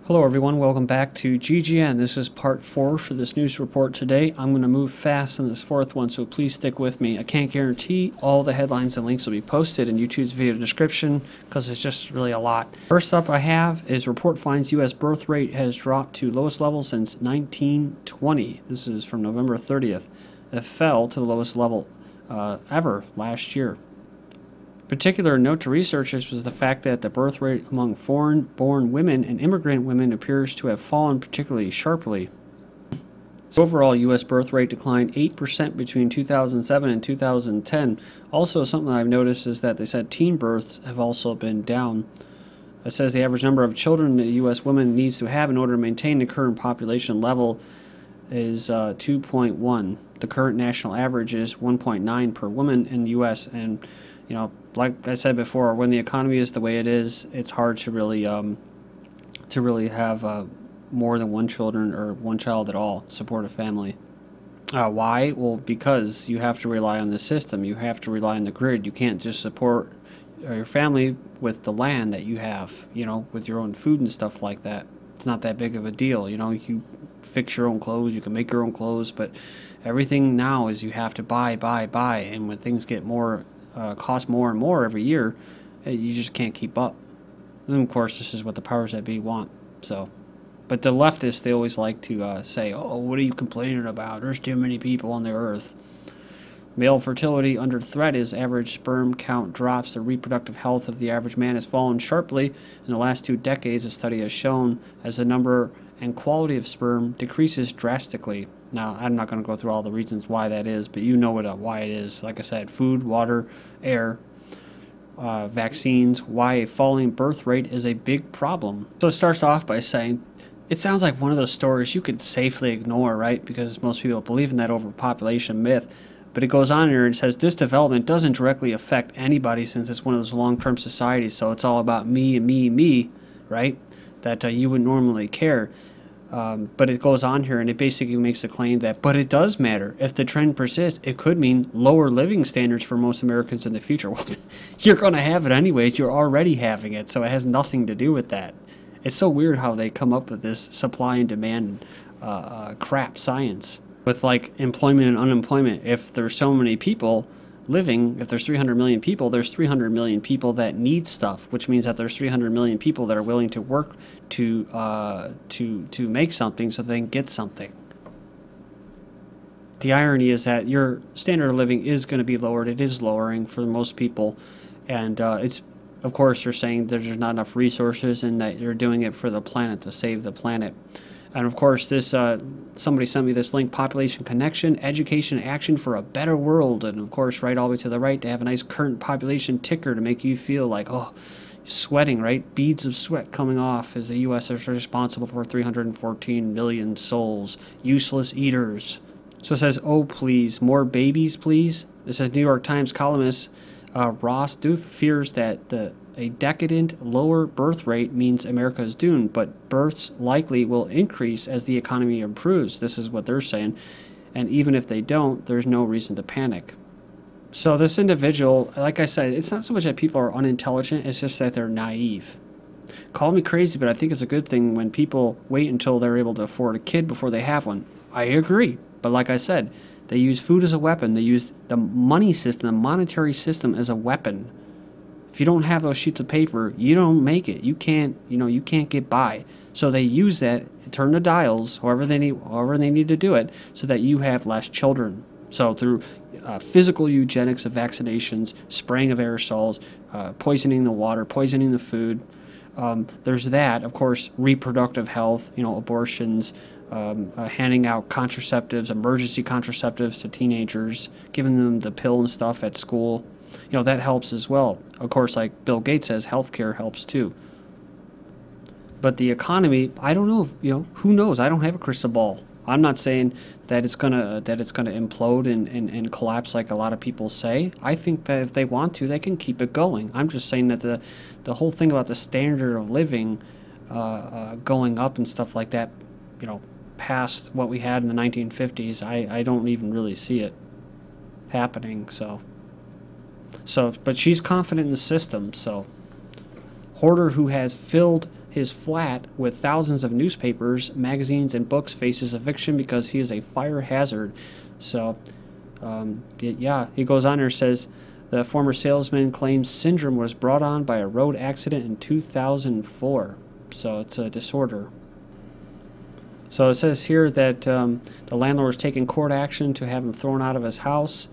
Hello everyone, welcome back to GGN. This is part 4 for this news report today. I'm going to move fast in this fourth one, so please stick with me. I can't guarantee all the headlines and links will be posted in YouTube's video description because it's just really a lot. First up I have is report finds U.S. birth rate has dropped to lowest level since 1920. This is from November 30th. It fell to the lowest level ever last year. Particular note to researchers was the fact that the birth rate among foreign-born women and immigrant women appears to have fallen particularly sharply. So overall, U.S. birth rate declined 8% between 2007 and 2010. Also, something I've noticed is that they said teen births have also been down. It says the average number of children a U.S. woman needs to have in order to maintain the current population level is 2.1. The current national average is 1.9 per woman in the U.S. and you know, like I said before, when the economy is the way it is, it's hard to really have more than one children or one child at all, support a family. Why? Well, because you have to rely on the system. You have to rely on the grid. You can't just support your family with the land that you have, you know, with your own food and stuff like that. It's not that big of a deal. You know, you fix your own clothes, you can make your own clothes, but everything now is you have to buy. And when things get more cost more and more every year, you just can't keep up. And of course, this is what the powers that be want. So, but the leftists, they always like to say, "Oh, what are you complaining about? There's too many people on the earth." Male fertility under threat as average sperm count drops. The reproductive health of the average man has fallen sharply in the last 2 decades. A study has shown as the number and quality of sperm decreases drastically. Now, I'm not going to go through all the reasons why that is, but you know why it is. Like I said, food, water, air, vaccines, why a falling birth rate is a big problem. So it starts off by saying, it sounds like one of those stories you could safely ignore, right? Because most people believe in that overpopulation myth. But it goes on here and says, this development doesn't directly affect anybody since it's one of those long-term societies, so it's all about me and me, right? That you would normally care. But it goes on here and it basically makes a claim that, but it does matter. If the trend persists, it could mean lower living standards for most Americans in the future. Well, you're going to have it anyways. You're already having it, so it has nothing to do with that. It's so weird how they come up with this supply and demand crap science with like employment and unemployment. If there's so many people living, if there's 300 million people, there's 300 million people that need stuff, which means that there's 300 million people that are willing to work to make something so they can get something. The irony is that your standard of living is going to be lowered. It is lowering for most people, and it's, of course, you're saying that there's not enough resources and that you're doing it for the planet, to save the planet. And of course, this somebody sent me this link: population connection, education, action for a better world. And of course, right all the way to the right, to have a nice current population ticker to make you feel like, oh, sweating, right? Beads of sweat coming off as the U.S. is responsible for 314 million souls, useless eaters. So it says, oh, please, more babies, please. It says New York Times columnist Ross Duth fears that a decadent lower birth rate means America is doomed, but births likely will increase as the economy improves. This is what they're saying. And even if they don't, there's no reason to panic. So this individual, like I said, it's not so much that people are unintelligent, it's just that they're naive. Call me crazy, but I think it's a good thing when people wait until they're able to afford a kid before they have one. I agree. But like I said, they use food as a weapon. They use the money system, the monetary system as a weapon. If you don't have those sheets of paper, you don't make it. You can't, you can't get by. So they use that, turn the dials, however they need to do it, so that you have less children. So through physical eugenics of vaccinations, spraying of aerosols, poisoning the water, poisoning the food. There's that, of course, reproductive health, abortions, handing out contraceptives, emergency contraceptives to teenagers, giving them the pill and stuff at school. That helps as well. Of course, like Bill Gates says, healthcare helps too. But the economy, I don't know, who knows? I don't have a crystal ball. I'm not saying that it's gonna implode and collapse like a lot of people say. I think that if they want to, they can keep it going. I'm just saying that the whole thing about the standard of living going up and stuff like that, past what we had in the 1950s, I don't even really see it happening. So, but she's confident in the system. So, Hoarder, who has filled his flat with thousands of newspapers, magazines, and books faces eviction because he is a fire hazard. So, yeah, he goes on here, says the former salesman claims syndrome was brought on by a road accident in 2004. So it's a disorder. So it says here that the landlord was taking court action to have him thrown out of his house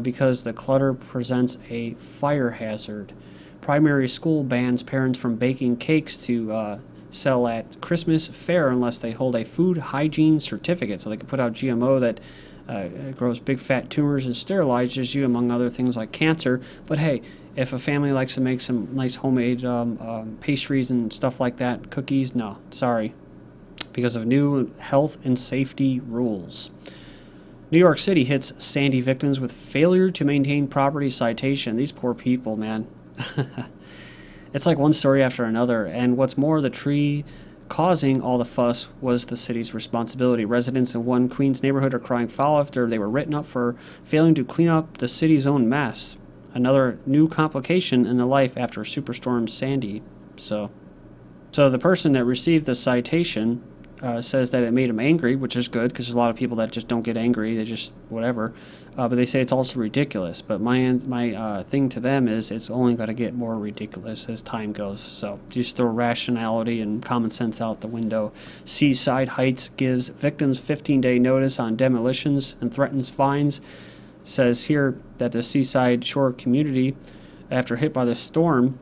because the clutter presents a fire hazard. Primary school bans parents from baking cakes to sell at Christmas fair unless they hold a food hygiene certificate. So they can put out GMO that grows big fat tumors and sterilizes you, among other things like cancer. But hey, if a family likes to make some nice homemade pastries and stuff like that, cookies, no, sorry, because of new health and safety rules. New York City hits Sandy victims with failure to maintain property citation. These poor people, man. It's like one story after another, and what's more, the tree causing all the fuss was the city's responsibility. Residents in one Queens neighborhood are crying foul after they were written up for failing to clean up the city's own mess. Another new complication in the life after Superstorm Sandy. So the person that received the citation says that it made him angry, which is good because there's a lot of people that just don't get angry, they just whatever. But they say it's also ridiculous. But my thing to them is it's only going to get more ridiculous as time goes. So just throw rationality and common sense out the window. Seaside Heights gives victims 15-day notice on demolitions and threatens fines. Says here that the Seaside Shore community, after hit by the storm,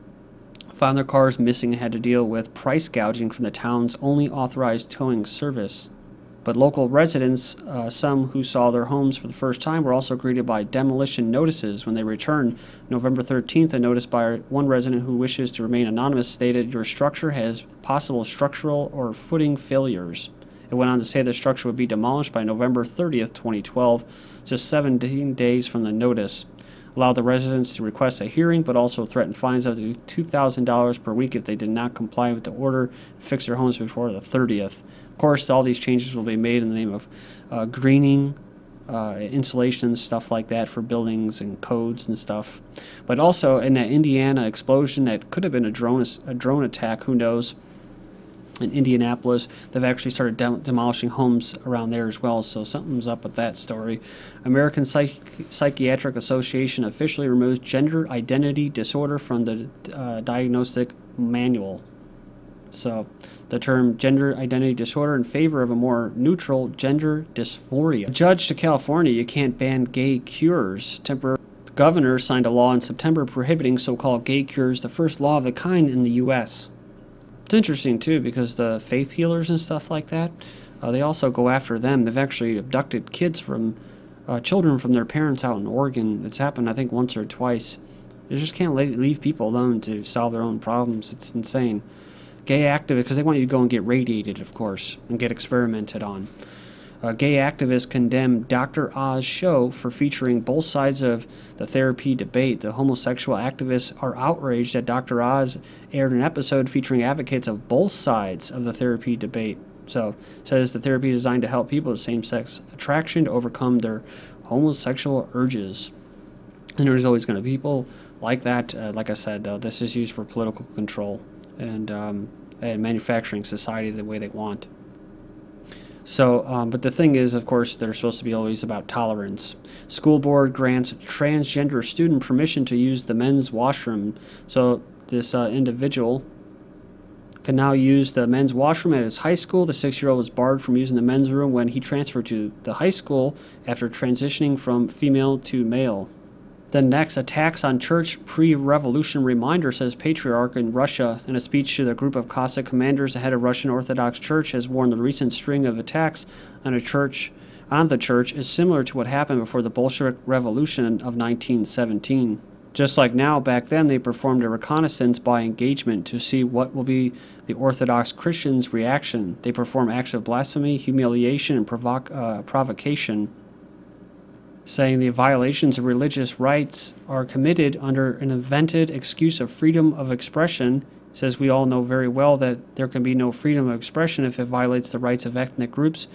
found their cars missing and had to deal with price gouging from the town's only authorized towing service. But local residents, some who saw their homes for the first time, were also greeted by demolition notices when they returned. November 13th, a notice by one resident who wishes to remain anonymous stated, "Your structure has possible structural or footing failures." It went on to say the structure would be demolished by November 30th, 2012, just 17 days from the notice. Allowed the residents to request a hearing, but also threatened fines up to $2,000 per week if they did not comply with the order and fix their homes before the 30th. Of course, all these changes will be made in the name of greening, insulation, stuff like that for buildings and codes and stuff. But also in that Indiana explosion that could have been a drone attack, who knows? In Indianapolis, they've actually started demolishing homes around there as well, so something's up with that story. American Psychiatric Association officially removes gender identity disorder from the diagnostic manual. So the term gender identity disorder in favor of a more neutral gender dysphoria. Judge to California, you can't ban gay cures. The governor signed a law in September prohibiting so-called gay cures, the first law of the kind in the U.S. It's interesting, too, because the faith healers and stuff like that, they also go after them. They've actually abducted kids from, children from their parents out in Oregon. It's happened, I think, once or twice. They just can't leave people alone to solve their own problems. It's insane. Gay activists, because they want you to go and get radiated, of course, and get experimented on. Gay activists condemn Dr. Oz show for featuring both sides of the therapy debate. The homosexual activists are outraged that Dr. Oz aired an episode featuring advocates of both sides of the therapy debate. So, it says the therapy is designed to help people with same-sex attraction to overcome their homosexual urges. And there's always going to be people like that. Like I said, though, this is used for political control and manufacturing society the way they want. So, but the thing is, of course, they're supposed to be always about tolerance. School board grants transgender student permission to use the men's washroom. So this individual can now use the men's washroom at his high school. The 6-year-old was barred from using the men's room when he transferred to the high school after transitioning from female to male. Then next, attacks on church pre-revolution reminder, says patriarch in Russia. In a speech to the group of Cossack commanders, the head of Russian Orthodox Church has warned the recent string of attacks on the church is similar to what happened before the Bolshevik Revolution of 1917. Just like now, back then they performed a reconnaissance by engagement to see what will be the Orthodox Christians' reaction. They perform acts of blasphemy, humiliation, and provocation, saying the violations of religious rights are committed under an invented excuse of freedom of expression. Says we all know very well that there can be no freedom of expression if it violates the rights of ethnic groups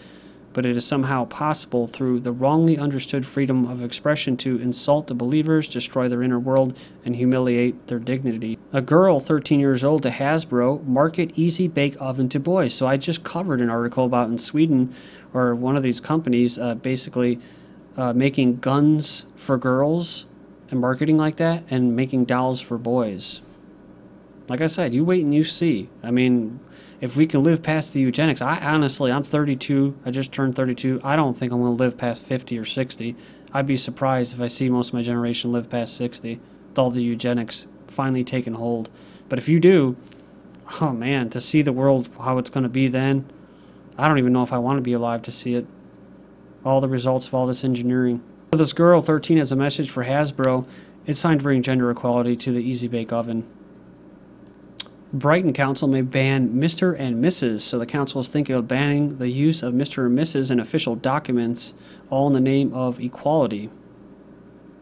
but it is somehow possible through the wrongly understood freedom of expression to insult the believers, destroy their inner world, and humiliate their dignity. A girl, 13 years old, to Hasbro, market easy bake oven to boys. So I just covered an article about in Sweden, or one of these companies basically making guns for girls and marketing like that, and making dolls for boys. Like I said, you wait and you see. I mean, if we can live past the eugenics, I'm 32, I just turned 32. I don't think I'm going to live past 50 or 60. I'd be surprised if I see most of my generation live past 60, with all the eugenics finally taking hold. But if you do, oh man, to see the world, how it's going to be then, I don't even know if I want to be alive to see it. All the results of all this engineering. So this girl, 13, has a message for Hasbro. It's time to bring gender equality to the Easy Bake Oven. Brighton Council may ban Mr. and Mrs. So the council is thinking of banning the use of Mr. and Mrs. in official documents, all in the name of equality.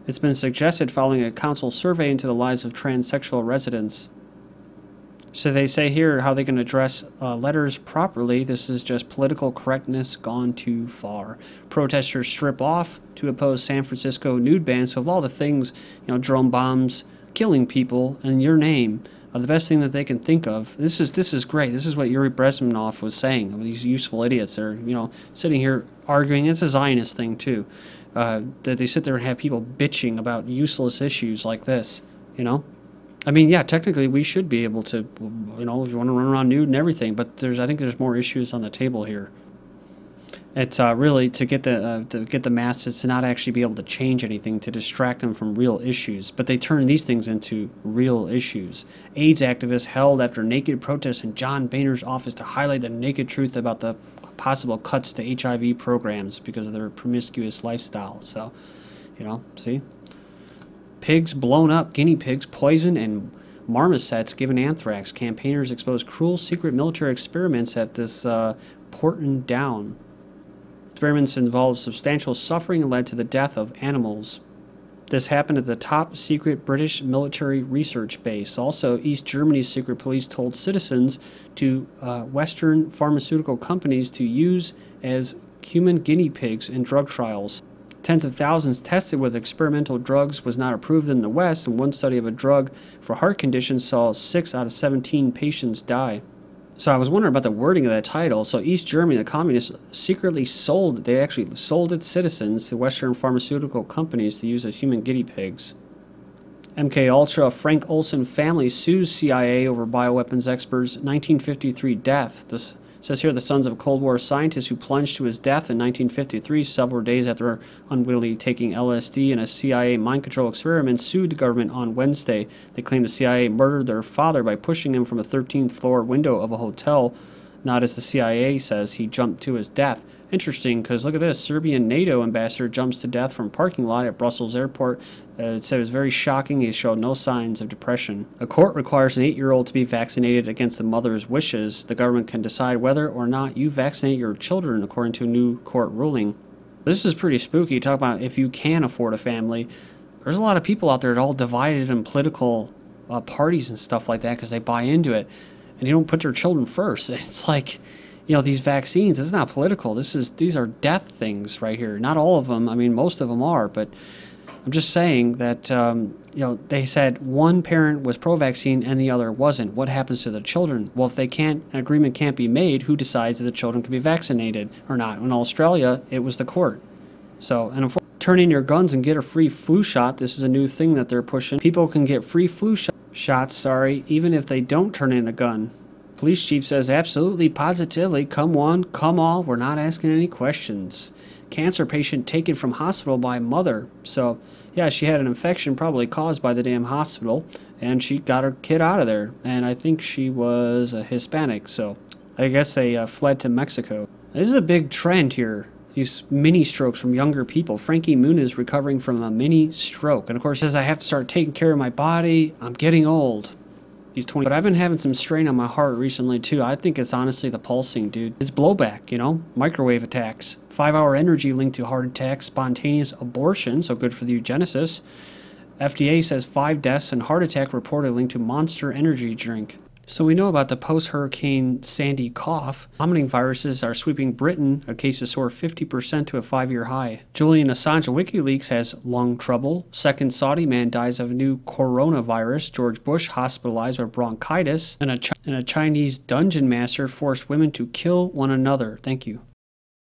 It's been suggested following a council survey into the lives of transsexual residents. So they say here how they can address letters properly. This is just political correctness gone too far. Protesters strip off to oppose San Francisco nude ban. So of all the things, drone bombs, killing people in your name, the best thing that they can think of. This is great. This is what Yuri Brezhnev was saying. Of these useful idiots that are sitting here arguing. It's a Zionist thing too. That they sit there and have people bitching about useless issues like this. I mean, yeah, technically we should be able to, if you want to run around nude and everything. But I think there's more issues on the table here. It's really to get the masses to not actually be able to change anything, to distract them from real issues. But they turn these things into real issues. AIDS activists held after naked protests in John Boehner's office to highlight the naked truth about the possible cuts to HIV programs because of their promiscuous lifestyle. So, see? Pigs blown up, guinea pigs poisoned, and marmosets given anthrax. Campaigners expose cruel secret military experiments at this Porton Down. Experiments involved substantial suffering and led to the death of animals. This happened at the top secret British military research base. Also, East Germany's secret police told citizens to Western pharmaceutical companies to use as human guinea pigs in drug trials. Tens of thousands tested with experimental drugs was not approved in the West, and one study of a drug for heart conditions saw 6 out of 17 patients die. So I was wondering about the wording of that title. So East Germany, the communists secretly they actually sold its citizens to Western pharmaceutical companies to use as human guinea pigs. MK Ultra Frank Olson family sues CIA over bioweapons expert's 1953 death. This says here the sons of a Cold War scientist who plunged to his death in 1953, several days after unwittingly taking LSD in a CIA mind control experiment, sued the government on Wednesday. They claimed the CIA murdered their father by pushing him from a 13th floor window of a hotel. Not as the CIA says, he jumped to his death. Interesting, because look at this. Serbian NATO ambassador jumps to death from parking lot at Brussels airport. It said it was very shocking. He showed no signs of depression. A court requires an 8-year-old to be vaccinated against the mother's wishes. The government can decide whether or not you vaccinate your children, according to a new court ruling. This is pretty spooky. Talk about if you can afford a family. There's a lot of people out there that are all divided in political parties and stuff like that because they buy into it. And you don't put your children first. It's like, these vaccines, it's not political. These are death things right here. Not all of them. I mean, most of them are, but I'm just saying that, they said one parent was pro-vaccine and the other wasn't. What happens to the children? Well, if an agreement can't be made, who decides that the children can be vaccinated or not? In Australia, it was the court. So, and if turn in your guns and get a free flu shot, this is a new thing that they're pushing. People can get free flu shots, even if they don't turn in a gun. Police chief says absolutely, positively, come one, come all, we're not asking any questions. Cancer patient taken from hospital by mother. So, yeah, she had an infection probably caused by the damn hospital, and she got her kid out of there. And I think she was a Hispanic, so I guess they fled to Mexico. This is a big trend here. These mini strokes from younger people. Frankie Moon is recovering from a mini stroke. And of course, says I have to start taking care of my body. I'm getting old. He's 20. But I've been having some strain on my heart recently, too. I think it's honestly the pulsing, dude. It's blowback, microwave attacks. 5-hour energy linked to heart attacks, spontaneous abortion, so good for the eugenicists. FDA says 5 deaths and heart attack reported linked to Monster energy drink. So we know about the post-Hurricane Sandy cough. Vomiting viruses are sweeping Britain. A cases soar 50% to a 5-year high. Julian Assange of WikiLeaks has lung trouble. Second Saudi man dies of a new coronavirus. George Bush hospitalized with bronchitis. And a Chinese dungeon master forced women to kill one another. Thank you.